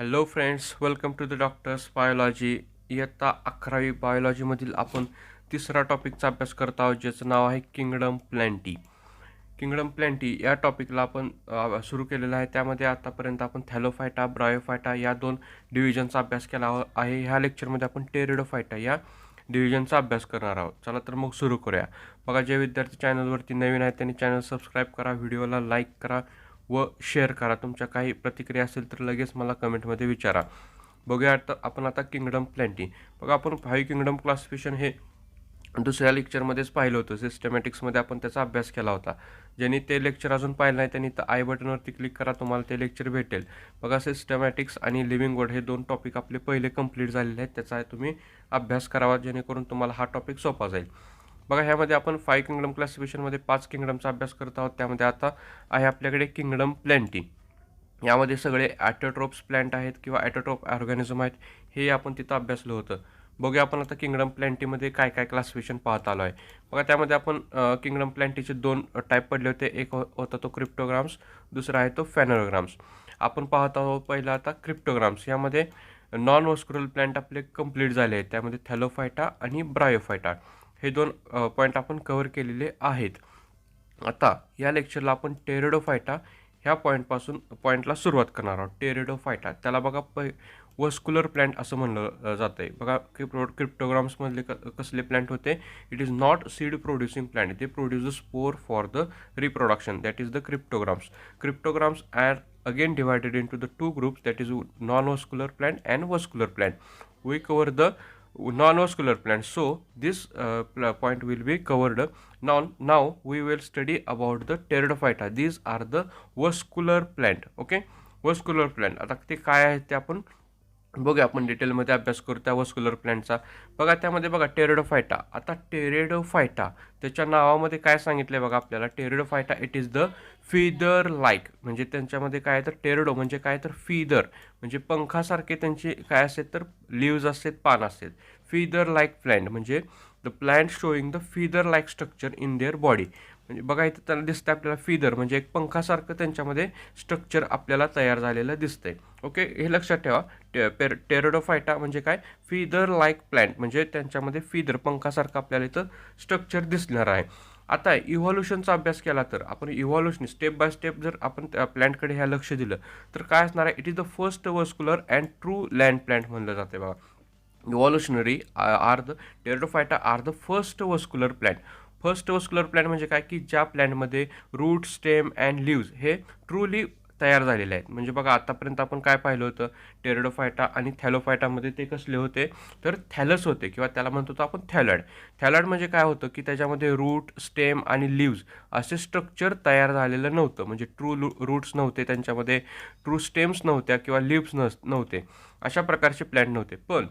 Hello friends, welcome to the doctors biology. इयत्ता 11वी बायोलॉजीमधील आपण तिसरा टॉपिकचा अभ्यास करत आहोत, ज्याचं नाव आहे किंगडम प्लॅन्टी. किंगडम प्लॅन्टी या टॉपिकला आपण सुरू केलेलं आहे. त्यामध्ये आतापर्यंत आपण थॅलोफायटा, ब्रायोफायटा या दोन डिव्हिजनचा अभ्यास केला आहे. ह्या लेक्चरमध्ये आपण टेरिडोफायटा या डिव्हिजनचा अभ्यास करणार आहोत. चला तर मग सुरू करूया. बघा, जे विद्यार्थी चॅनलवरती नवीन आहेत त्यांनी चॅनल सबस्क्राईब करा, व्हिडिओला लाईक करा व शेअर करा. तुमच्या काही प्रतिक्रिया असेल तर लगेच मला कमेंटमध्ये विचारा. बघूया आपण आता किंगडम प्लॅन्टी. बघा, आपण 5 किंगडम क्लासिफिकेशन हे दुसऱ्या लेक्चरमध्येच पाहिलं होतं. सिस्टमॅटिक्समध्ये आपण त्याचा अभ्यास केला होता. ज्यांनी ते लेक्चर अजून पाहिलं नाही त्यांनी तर आय बटनवरती क्लिक करा, तुम्हाला ते लेक्चर भेटेल. बघा, सिस्टमॅटिक्स आणि लिव्हिंग वर्ड हे दोन टॉपिक आपले पहिले कंप्लीट झालेले आहेत. त्याचा तुम्ही अभ्यास करावा जेणेकरून तुम्हाला हा टॉपिक सोपा जाईल. बघा, ह्यामध्ये आपण 5 किंगडम क्लासिफिकेशनमध्ये 5 किंगडमचा अभ्यास करत आहोत. त्यामध्ये आता आहे आपल्याकडे किंगडम प्लॅन्टी. यामध्ये सगळे ॲटोट्रोप्स प्लॅन्ट आहेत किंवा ॲटोट्रोप ऑर्गॅनिझम आहेत. हे आपण तिथं अभ्यासलं होतं. बघूया आपण आता किंगडम प्लॅन्टीमध्ये काय काय क्लासिफिकेशन पाहत आलो आहे. बघा, त्यामध्ये आपण किंगडम प्लॅन्टीचे दोन टाईप पडले होते. एक होता तो क्रिप्टोग्राम्स, दुसरा आहे तो फेनोग्राम्स. आपण पाहत आहोत पहिला आता क्रिप्टोग्राम्स. यामध्ये नॉन वस्कुलर प्लॅन्ट आपले कंप्लीट झाले आहेत. त्यामध्ये थॅलोफायटा आणि ब्रायोफायटा हे दोन पॉईंट आपण कव्हर केलेले आहेत. आता या लेक्चरला आपण टेरिडोफायटा ह्या पॉईंटला सुरुवात करणार आहोत. टेरिडोफायटा त्याला बघा वस्कुलर प्लॅन्ट असं म्हणलं जातं आहे. बघा, क्रिप्टोग्राम्समधले कसले प्लॅन्ट होते. It is not seed producing plant. ते produce a spore for the reproduction. That is the cryptograms. Cryptograms are again divided into the two groups, that is non-vascular plant and vascular plant. We cover the non-vascular plant, so this point will be covered. Now we will study about the Pteridophyta. These are the vascular plant. Okay, vascular plant. आता ते काय आहेत ते आपण बघूया. आपण डिटेलमध्ये अभ्यास करू त्या वस्कुलर प्लॅन्टचा. बघा, त्यामध्ये बघा टेरिडोफायटा. आता टेरिडोफायटा त्याच्या नावामध्ये काय सांगितलं आहे बघा आपल्याला. Pteridophyta it is the feather like. म्हणजे त्यांच्यामध्ये काय आहे तर टेरिडो म्हणजे काय तर फिदर म्हणजे पंखासारखे त्यांचे काय असतात तर लिव्ज असतात, पान असतात. फिदर लाईक प्लॅन्ट म्हणजे the plant showing the feather like structure in their body. म्हणजे बघा, इथं त्याला दिसतं आपल्याला फिदर म्हणजे एक पंखासारखं त्यांच्यामध्ये स्ट्रक्चर आपल्याला तयार झालेलं दिसतंय. ओके, हे लक्षात ठेवा. टेरिडोफायटा म्हणजे काय, फिदर लाईक प्लॅन्ट म्हणजे त्यांच्यामध्ये फिदर पंखासारखं आपल्याला इथं स्ट्रक्चर दिसणार आहे. आता इव्हॉल्युशनचा अभ्यास केला तर आपण इव्हॉल्युशन स्टेप बाय स्टेप जर आपण त्या प्लॅन्टकडे ह्या लक्ष दिलं तर काय असणार आहे. It is the first vascular and true land plant म्हणलं जाते बघा. Evolutionary are the pteridophyta are the first vascular plant. First vascular plant म्हणजे काय की ज्या प्लॅन्टमध्ये रूट, स्टेम अँड लिव्ज हे ट्रूली तयार झालेले आहेत. म्हणजे बघा, आतापर्यंत आपण काय पाहिलं होतं टेरिडोफायटा आणि थॅलोफायटामध्ये ते कसले होते तर थॅलस होते किंवा त्याला म्हणतो आपण थॅलॉइड. थॅलॉइड म्हणजे काय होतं की त्याच्यामध्ये रूट, स्टेम आणि लिव्ज असे स्ट्रक्चर तयार झालेलं नव्हतं. म्हणजे ट्रू रूट्स नव्हते त्यांच्यामध्ये, ट्रू स्टेम्स नव्हत्या किंवा लिव्स नव्हते. अशा प्रकारचे प्लॅन्ट नव्हते. पण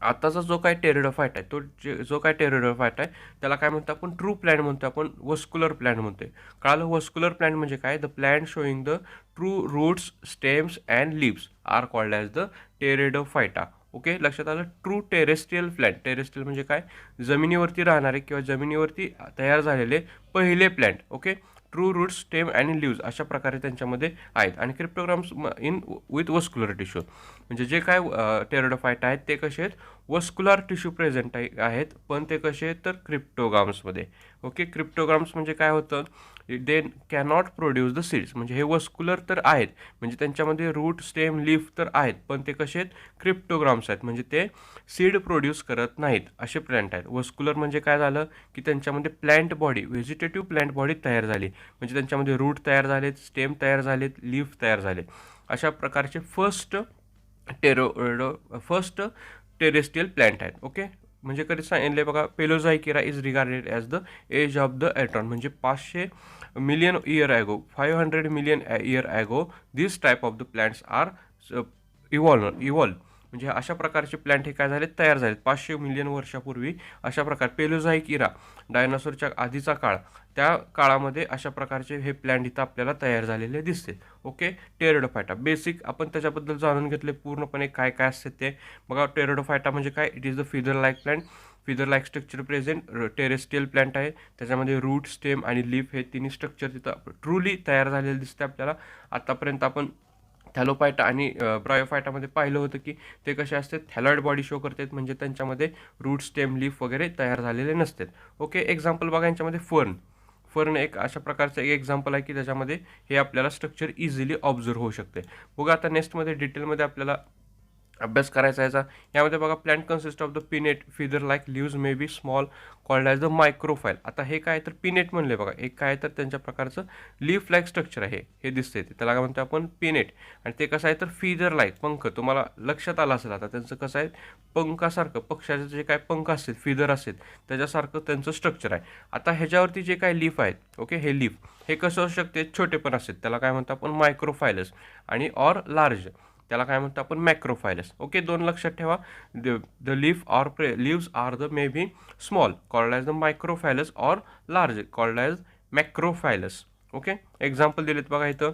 आताचा जो काय टेरिडोफायट आहे तो जो काय टेरिडोफायट आहे त्याला काय म्हणतो आपण ट्रू प्लॅन्ट म्हणतो, आपण वस्कुलर प्लॅन्ट म्हणतोय. कळालं. वस्कुलर प्लॅन्ट म्हणजे काय, the plant showing the true roots, stems and leaves are called as the pteridophyta. Okay, लक्षात आलं. True terrestrial plant. टेरेस्ट्रियल म्हणजे काय, जमिनीवरती राहणारे किंवा जमिनीवरती तयार झालेले पहिले plant. Okay, true roots, stem आणि लिव्ज अशा प्रकारे त्यांच्यामध्ये आहेत. आणि cryptograms in with vascular tissue म्हणजे जे काय टेरिडोफायटा आहेत ते कसे आहेत, वस्कुलर टिश्यू प्रेझेंट आहेत. पण ते कसे आहेत तर क्रिप्टोग्राम्समध्ये. ओके, क्रिप्टोग्राम्स म्हणजे काय होतं, दे कॅनॉट प्रोड्यूस द सीड्स. म्हणजे हे वस्कुलर तर आहेत म्हणजे त्यांच्यामध्ये रूट, स्टेम, लीफ तर आहेत, पण ते कसे आहेत क्रिप्टोग्राम्स आहेत म्हणजे ते सीड प्रोड्यूस करत नाहीत. असे प्लॅन्ट आहेत. वस्कुलर म्हणजे काय झालं की त्यांच्यामध्ये plant body, vegetative plant body तयार झाली. म्हणजे त्यांच्यामध्ये रूट तयार झालेत, स्टेम तयार झालेत, लीफ तयार झाले. अशा प्रकारचे फर्स्ट टेरेस्ट्रियल प्लॅन्ट आहेत. ओके, म्हणजे कधी सांगितले बघा, Paleozoic era is regarded as the age of the एटॉन. म्हणजे 500 million year ago, 500 million year ago this type of the plants are evolve. म्हणजे अशा प्रकारचे प्लॅन्ट हे काय झाले, तयार झालेत 500 मिलियन वर्षापूर्वी. अशा प्रकारे पेलोझाइक इरा, डायनासोरच्या आधीचा काळ, त्या काळामध्ये अशा प्रकारचे हे प्लॅन्ट इथं आपल्याला तयार झालेले दिसते. ओके, टेरिडोफायटा बेसिक आपण त्याच्याबद्दल जाणून घेतले पूर्णपणे काय काय असते ते. बघा, टेरिडोफायटा म्हणजे काय, it is the feather like plant. Feather like structure present, terrestrial plant आहे. त्याच्यामध्ये रूट, स्टेम आणि लीफ हे तिन्ही स्ट्रक्चर तिथं ट्रूली तयार झालेले दिसते आपल्याला. आतापर्यंत आपण थॅलोफायटा आणि ब्रायोफायटामध्ये पाहिलं होतं की ते कसे असतात, थॅलॉइड बॉडी शो करतात, म्हणजे त्यांच्यामध्ये रूट, स्टेम, लीफ वगैरे तयार झालेले नसतात. ओके, एक्झाम्पल बघा यांच्यामध्ये फर्न. फर्न एक अशा प्रकारचं एक एक्झाम्पल आहे की त्याच्यामध्ये हे आपल्याला स्ट्रक्चर इझिली ऑब्झर्व होऊ शकते. बघा आता नेक्स्टमध्ये डिटेलमध्ये आपल्याला अभ्यास करायचा याचा. यामध्ये बघा, plant consist of the pinnate feather like leaves may be small called as the microphyll. आता हे काय तर पिनेट म्हणले बघा, एक काय तर त्यांच्या प्रकारचं लीफ लाईक स्ट्रक्चर आहे, हे दिसते ते, त्याला काय म्हणतो आपण पिनेट. आणि ते कसं आहे तर फिदर लाईक, पंख, तुम्हाला लक्षात आलं असेल आता त्यांचं कसं आहे, पंखासारखं, पक्षाचे जे काय पंख असतात, फिदर असतात, त्याच्यासारखं त्यांचं स्ट्रक्चर आहे. आता ह्याच्यावरती जे काय लीफ आहेत, ओके, हे लीफ हे कसं असू शकते, छोटे पण असतात, त्याला काय म्हणतो आपण मायक्रोफायलस, आणि ऑर लार्ज, त्याला काय म्हणतो आपण मॅक्रोफायलस. ओके, दोन लक्षात ठेवा. The leaf or leaves are the may be small called as the microphyllous, or large called as macrophyllous. Okay, example दिलेत बघा इथं,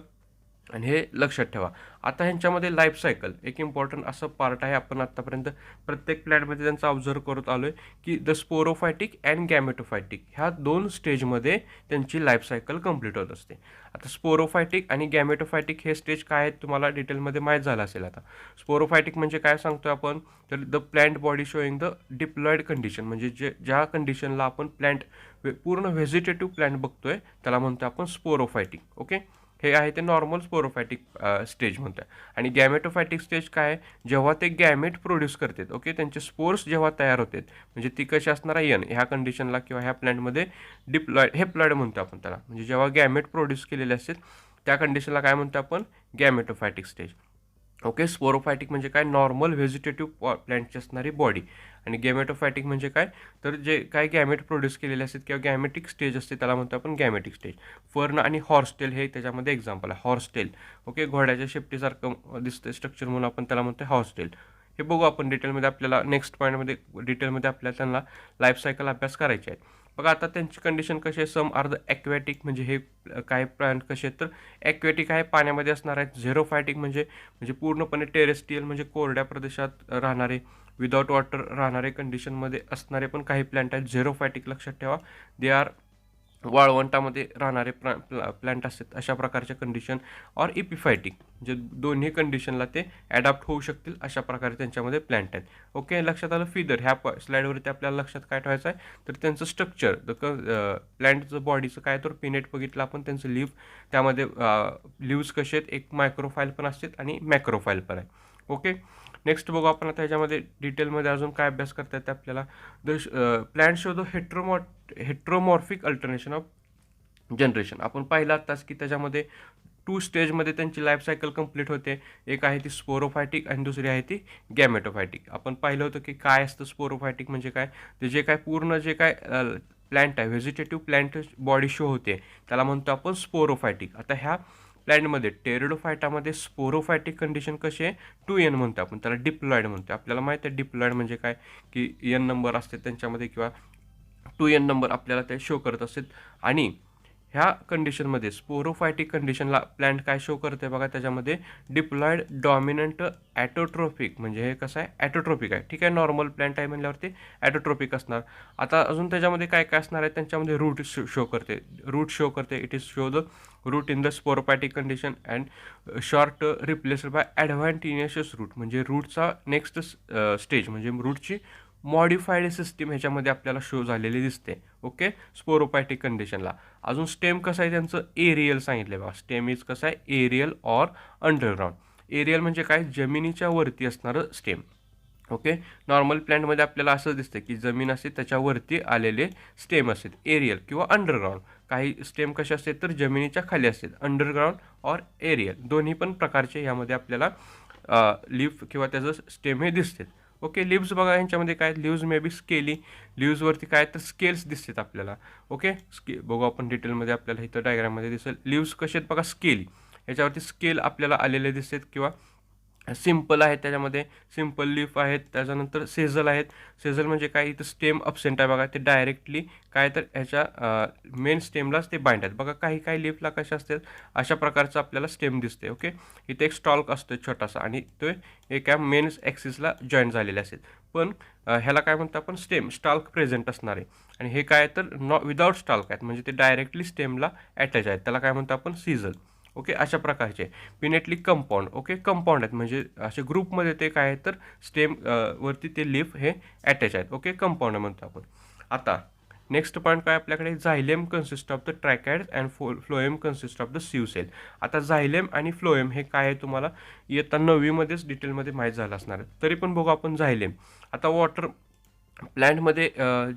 आणि हे लक्षात ठेवा. आता ह्यांच्यामध्ये लाईफ सायकल एक इम्पॉर्टंट असं पार्ट आहे. आपण आत्तापर्यंत प्रत्येक प्लॅन्टमध्ये त्यांचा ऑब्झर्व करत आलो आहे की द स्पोरोफायटिक अँड गॅमेटोफायटिक ह्या दोन स्टेजमध्ये त्यांची लाईफ सायकल कंप्लीट होत असते. आता स्पोरोफायटिक आणि गॅमेटोफायटिक हे स्टेज काय आहेत तुम्हाला डिटेलमध्ये माहीत झालं असेल. आता स्पोरोफायटिक म्हणजे काय सांगतो आपण, तर the plant body showing the diploid condition, म्हणजे ज्या कंडिशनला आपण प्लॅन्ट पूर्ण व्हेजिटेटिव्ह प्लॅन्ट बघतोय त्याला म्हणतो आपण स्पोरोफायटिक. ओके, हे आहे ते नॉर्मल स्पोरोफायटिक स्टेज म्हणतो. आणि गॅमेटोफायटिक स्टेज काय आहे, जेव्हा ते गॅमेट प्रोड्यूस करतात. ओके, त्यांचे स्पोर्स जेव्हा तयार होतात, म्हणजे ती कशी असणार आहे, ह्या कंडिशनला किंवा ह्या प्लॅन्टमध्ये डिप्लॉइड, हेप्लॉइड म्हणतो आपण त्याला, म्हणजे जेव्हा गॅमेट प्रोड्यूस केलेले असतात त्या कंडिशनला काय म्हणतो आपण, गॅमेटोफायटिक स्टेज. ओके, स्पोरोफायटिक म्हणजे काय, नॉर्मल व्हेजिटेटिव्ह प्लॅन्टची असणारी बॉडी. आणि गॅमेटोफायटिक म्हणजे काय, तर जे काय गॅमेट प्रोड्यूस केलेले असतात किंवा गॅमेटिक स्टेज असते त्याला म्हणतो आपण गॅमेटिक स्टेज. फर्न आणि हॉर्सटेल हे त्याच्यामध्ये एक्झाम्पल आहे. हॉर्सटेल, ओके, घोड्याच्या शेपटीसारखं दिसतं स्ट्रक्चर म्हणून आपण त्याला म्हणतो हॉर्सटेल. हे बघू आपण डिटेलमध्ये, आपल्याला नेक्स्ट पॉईंटमध्ये डिटेलमध्ये आपल्याला त्यांना लाईफ सायकल अभ्यास करायचे आहेत. बघा आता त्यांची कंडिशन कशी आहे, सम आर द ॲक्वॅटिक, म्हणजे हे काय प्लॅन्ट कसे आहेत तर ॲक्वॅटिक आहे, पाण्यामध्ये असणार आहेत. झेरोफायटिक म्हणजे पूर्णपणे टेरेस्ट्रियल, म्हणजे कोरड्या प्रदेशात राहणारे, विदाउट वॉटर राहणारे कंडिशनमध्ये असणारे पण काही प्लॅन्ट आहेत. झेरोफायटिक लक्षात ठेवा, दे आर वाळवंटामध्ये राहणारे प्लॅन्ट असतात, अशा प्रकारच्या कंडिशन. और इपिफायटिक, जे दोन्ही कंडिशनला ते ॲडॅप्ट होऊ शकतील अशा प्रकारे त्यांच्यामध्ये प्लॅन्ट आहेत. ओके, लक्षात आलं. फिदर ह्या स्लाईडवरती आपल्याला लक्षात काय ठेवायचं आहे, तर त्यांचं स्ट्रक्चर, प्लॅन्टचं बॉडीचं काय, तर पिनेट बघितलं आपण, त्यांचं लिव्ह, त्यामध्ये लिव्ज कसे आहेत, एक मायक्रोफाईल पण असतात आणि मॅक्रोफाईल पण आहे. ओके, नेक्स्ट बघू आपण आता ह्याच्यामध्ये डिटेलमध्ये अजून काय अभ्यास करता येते आपल्याला. The plant show the heteromorphic alternation of generation. आपण पाहिलं आत्ताच की त्याच्यामध्ये 2 स्टेजमध्ये त्यांची लाईफ सायकल कंप्लीट होते. एक आहे ती स्पोरोफायटिक आणि दुसरी आहे ती गॅमेटोफायटिक. आपण पाहिलं होतं की काय असतं स्पोरोफायटिक म्हणजे काय, ते जे काय पूर्ण जे काय प्लॅन्ट आहे, व्हेजिटेटिव्ह प्लॅन्ट बॉडी शो होते त्याला म्हणतो आपण स्पोरोफायटिक. आता ह्या प्लॅन्टमध्ये टेरिडोफायटामध्ये स्पोरोफायटिक कंडिशन कशी आहे, 2N म्हणतो आपण त्याला, डिप्लॉइड म्हणतो. आपल्याला माहिती आहे डिप्लॉइड म्हणजे काय, की N नंबर असते त्यांच्यामध्ये किंवा 2N नंबर आपल्याला ते शो करत असतात. आणि ह्या कंडिशनमध्ये स्पोरोफायटिक कंडिशनला प्लॅन्ट काय शो करते बघा, त्याच्यामध्ये डिप्लॉइड डॉमिनंट ॲटोट्रोपिक, म्हणजे हे कसं आहे, ॲटोट्रोपिक आहे. ठीक आहे, नॉर्मल प्लॅन्ट आहे म्हणल्यावरती ॲटोट्रोपिक असणार. आता अजून त्याच्यामध्ये काय काय असणार आहे, त्यांच्यामध्ये रूट शो करते. It is show the root in the sporophytic condition and short replaced by adventitious root, म्हणजे रूटचा नेक्स्ट स्टेज, म्हणजे रूटची मॉडिफाईड सिस्टीम ह्याच्यामध्ये आपल्याला शो झालेली दिसते. ओके, स्पोरोफायटिक कंडिशनला. अजून स्टेम कसं आहे त्यांचं, एरियल सांगितलं बघा. स्टेम इज कसं आहे, एरियल ऑर अंडरग्राउंड. एरियल म्हणजे काय, जमिनीच्या वरती असणारं स्टेम. ओके, नॉर्मल प्लॅन्टमध्ये आपल्याला असं दिसतं की जमीन असते त्याच्यावरती आलेले स्टेम असतात, एरियल किंवा अंडरग्राउंड. काही स्टेम कसे असतात तर जमिनीच्या खाली असतात, अंडरग्राउंड ऑर एरियल, दोन्ही पण प्रकारचे यामध्ये आपल्याला लीफ किंवा त्याचं स्टेम हे दिसतात. ओके, लिव्ज बघा यांच्यामध्ये काय, लिव्ज मे बी स्केली, लिव्जवरती काय तर स्केल्स दिसतात आपल्याला. ओके, बघू आपण डिटेलमध्ये, आपल्याला इथं डायग्राममध्ये दिसेल लिव्ज कसे आहेत बघा, स्केली, याच्यावरती स्केल आपल्याला आलेले दिसतात. किंवा सिम्पल आहेत, त्याच्यामध्ये सिम्पल लीफ आहेत. त्याच्यानंतर सेझल आहेत. सेझल म्हणजे काय, इथं स्टेम अब्सेंट आहे बघा, ते डायरेक्टली काय तर ह्याच्या मेन स्टेमलाच ते बाइंड आहेत बघा. काही काही लीफला कशा असतात, अशा प्रकारचं आपल्याला स्टेम दिसते. ओके, इथे एक स्टॉल्क असतो छोटासा आणि तो एका मेन ॲक्सिसला जॉईन झालेले असतात. पण ह्याला काय म्हणतो आपण, स्टाल्क प्रेझेंट असणार आहे. आणि हे काय तर विदाउट स्टाल्क आहेत, म्हणजे ते डायरेक्टली स्टेमला अटॅच आहेत, त्याला काय म्हणतो आपण, सीझल. ओके, अशा प्रकारचे पिनेटली कंपाऊंड. ओके, कंपाऊंड आहेत म्हणजे असे ग्रुपमध्ये ते काय आहे तर स्टेम वरती ते लीफ हे अटॅच आहेत. ओके, कंपाऊंड म्हणतो आपण. आता नेक्स्ट पॉईंट काय आपल्याकडे, xylem consist of the tracheids and phloem consist of the sieve cell. आता झायलेम आणि फ्लोएम हे काय आहे तुम्हाला इयत्ता 9वीमध्येच डिटेलमध्ये माहीत झालं असणार आहे. तरी पण बघू आपण झायलेम. आता वॉटर प्लॅन्टमध्ये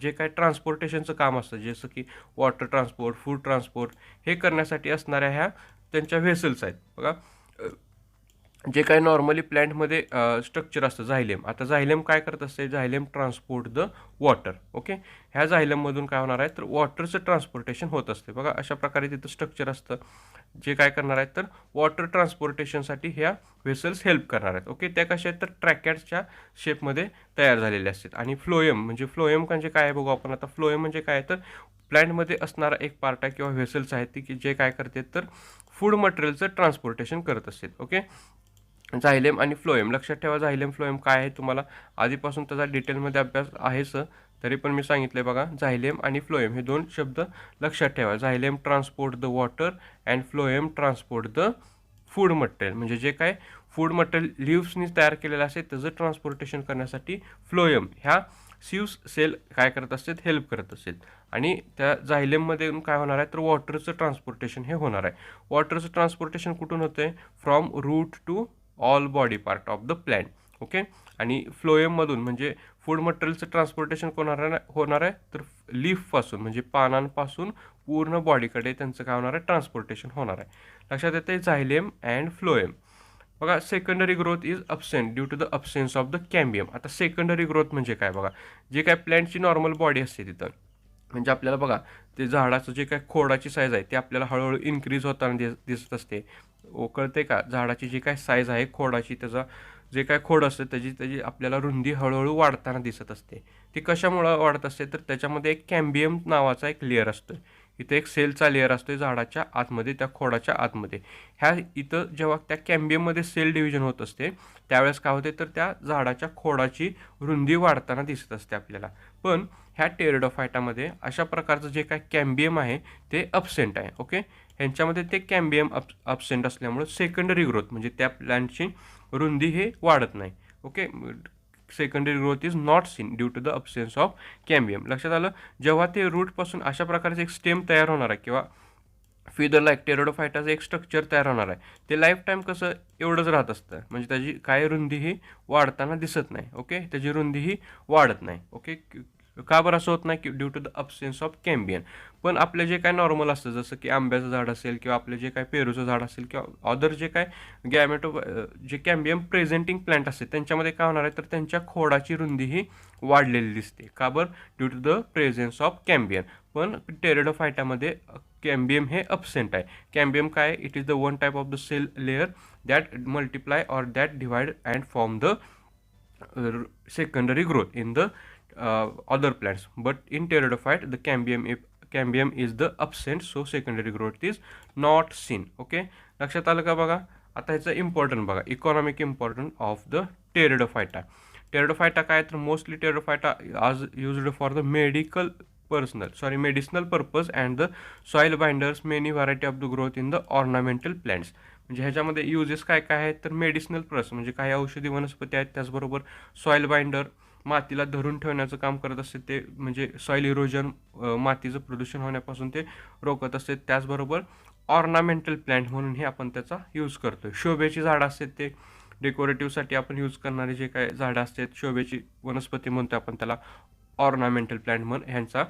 जे काय ट्रान्सपोर्टेशनचं काम असतं जसं की वॉटर ट्रान्सपोर्ट, फूड ट्रान्सपोर्ट हे करण्यासाठी असणाऱ्या ह्या त्यांच्या व्हेसल्स आहेत. बघा जे काय नॉर्मली प्लॅन्टमध्ये स्ट्रक्चर असतं झायलेम. आता झायलेम काय करत असते, झायलेम ट्रान्सपोर्ट द वॉटर. ओके, ह्या झायलेममधून काय होणार आहे तर वॉटरचं ट्रान्सपोर्टेशन होत असते. बघा अशा प्रकारे तिथं स्ट्रक्चर असतं जे काय करणार आहेत तर वॉटर ट्रान्सपोर्टेशनसाठी ह्या व्हेसल्स हेल्प करणार आहेत. ओके, त्या कशा आहेत तर ट्रॅकॅट्सच्या शेपमध्ये तयार झालेले असतात. आणि फ्लोएम म्हणजे फ्लोएम म्हणजे काय आहे बघू आपण. आता फ्लोएम म्हणजे काय तर प्लॅन्टमध्ये असणारा एक पार्ट आहे किंवा व्हेसल्स आहेत ती की जे काय करते तर फूड मटेरियलचं ट्रान्सपोर्टेशन करत असतात. ओके, झायलेम आणि फ्लोएम लक्षात ठेवा. झायलेम फ्लोएम काय आहे तुम्हाला आधीपासून त्याचा डिटेलमध्ये अभ्यास आहेच, तरी पण मी सांगितलं बघा. झायलेम आणि फ्लोएम हे दोन शब्द लक्षात ठेवा. Xylem transport the water and phloem transport the food material. म्हणजे जे काय फूड मटेरियल लिव्सनी तयार केलेलं असेल त्याचं ट्रान्सपोर्टेशन करण्यासाठी फ्लोएम ह्या सीव्स सेल काय करत असतात, हेल्प करत असेल. आणि त्या झायलेममध्ये काय होणार आहे तर वॉटरचं ट्रान्सपोर्टेशन हे होणार आहे. वॉटरचं ट्रान्सपोर्टेशन कुठून होतं आहे, from root two all body part of the plant. Okay, आणि फ्लोएममधून म्हणजे फूड मटेरियलचं ट्रान्सपोर्टेशन होणार आहे तर लीफपासून म्हणजे पानांपासून पूर्ण बॉडीकडे त्यांचं काय होणार आहे ट्रान्सपोर्टेशन होणार आहे. लक्षात येते झायलेम अँड फ्लोएम. बघा secondary growth is absent due to the absence of the cambium. आता सेकंडरी ग्रोथ म्हणजे काय बघा, जे काय प्लॅन्टची नॉर्मल बॉडी असते तिथं म्हणजे आपल्याला बघा ते झाडाचं जे काय खोडाची साईज आहे ते आपल्याला हळूहळू इन्क्रीज होताना दिसत असते. कळते का, झाडाची जी काय साईज आहे खोडाची, त्याचा जे काय खोड असते त्याची आपल्याला रुंदी हळूहळू वाढताना दिसत असते. ती कशामुळं वाढत असते तर त्याच्यामध्ये एक कॅम्बियम नावाचा एक लेअर असतो. इथं एक सेलचा लेअर असतो झाडाच्या आतमध्ये, त्या खोडाच्या आतमध्ये. इथं जेव्हा त्या कॅम्बियममध्ये सेल डिव्हिजन होत असते त्यावेळेस काय होते तर त्या झाडाच्या खोडाची रुंदी वाढताना दिसत असते आपल्याला. पण ह्या टेरिडोफायटामध्ये अशा प्रकारचं जे काय कॅम्बियम आहे ते अब्सेंट आहे. ओके, ह्यांच्यामध्ये ते कॅम्बियम अब्सेंट असल्यामुळं सेकंडरी ग्रोथ म्हणजे त्या प्लॅन्टची रुंदी हे वाढत नाही. Okay, secondary growth is not seen due to the absence of cambium. लक्षात आलं. जेव्हा ते रूटपासून अशा प्रकारचे एक स्टेम तयार होणार आहे किंवा फिदर लाईक टेरिडोफायटाचं एक स्ट्रक्चर तयार होणार आहे ते लाईफ टाईम कसं एवढंच राहत असतं म्हणजे त्याची काय रुंदी ही वाढताना दिसत नाही. ओके, त्याची रुंदी ही वाढत नाही. ओके, का बरं असं होत नाही की due to the absence of cambium. पण आपले जे काय नॉर्मल असतं जसं की आंब्याचं झाड असेल किंवा आपले जे काय पेरूचं झाड असेल किंवा अदर जे काय जे कॅम्बियम प्रेझेंटिंग प्लांट असते त्यांच्यामध्ये काय होणार आहे तर त्यांच्या खोडाची रुंदी ही वाढलेली दिसते. का बरं, due to the presence of cambium. पण टेरिडोफायटामध्ये कॅम्बियम हे अब्सेंट आहे. कॅम्बियम काय, it is the one type of the cell layer that multiply or that divide and form the secondary growth in the other plants, but in pteridophyte the cambium is the absent, so secondary growth is not seen. Okay, लक्षात आलं का बघा. आता ह्याचं important बघा, economic important of the Pteridophyta. Pteridophyta काय तर mostly Pteridophyta आज used for the medicinal purpose and the soil binders many variety of the growth in the ornamental plants. म्हणजे ह्याच्यामध्ये युजेस काय काय आहेत तर मेडिसिनल प्लस म्हणजे काही औषधी वनस्पती आहेत, त्याचबरोबर सॉइल बाइंडर मातीला धरून ठेवण्याचं काम करत असते ते म्हणजे सॉइल इरोजन मातीचं प्रदूषण होण्यापासून ते रोखत असते. त्याचबरोबर ऑर्नामेंटल प्लांट म्हणूनही आपण त्याचा यूज करतो. शोभेची झाडं असतात ते डेकोरेटिव्हसाठी आपण यूज करणारे जे काय झाडं असतात शोभेची वनस्पती म्हणतो आपण त्याला ऑर्नामेंटल प्लांट म्हणून ह्यांचा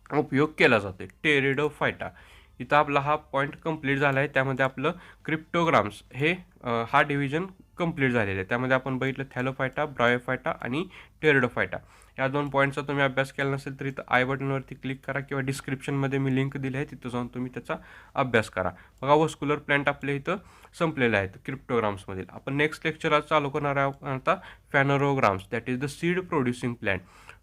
उपयोग केला जातो. टेरिडोफायटा. इथं आपला हा पॉईंट कंप्लीट झाला आहे. त्यामध्ये आपलं क्रिप्टोग्राम्स हे हा डिव्हिजन कंप्लीट झालेलं आहे. त्यामध्ये आपण बघितलं थॅलोफायटा, ब्रायोफायटा आणि टेरिडोफायटा. या 2 पॉईंटचा तुम्ही अभ्यास केला नसेल तर इथं आय बटनवरती क्लिक करा किंवा डिस्क्रिप्शनमध्ये मी लिंक दिली आहे तिथं जाऊन तुम्ही त्याचा अभ्यास करा. बघा वस्क्युलर प्लांट आपल्या इथं संपलेले आहेत क्रिप्टोग्राम्समधील. आपण नेक्स्ट लेक्चर चालू करणार आहोत आता phanerograms, that is the seed producing plant.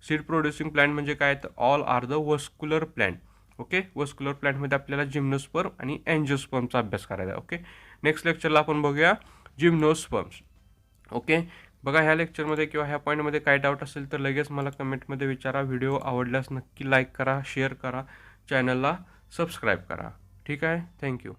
Seed producing plant म्हणजे काय तर all are the vascular plant. Okay, vascular प्लांटमध्ये आपल्याला जिम्नोस्पर्म आणि अँजिओस्पर्मचा अभ्यास करायचा आहे. ओके, नेक्स्ट लेक्चरला आपण बघूया जिम्नोस्पर्म्स. ओके, बघा ह्या लेक्चरमध्ये किंवा ह्या पॉईंटमध्ये काय डाऊट असेल तर लगेच मला कमेंटमध्ये विचारा. व्हिडिओ आवडल्यास नक्की लाईक करा, शेअर करा, चॅनलला सबस्क्राईब करा. ठीक आहे, थँक्यू.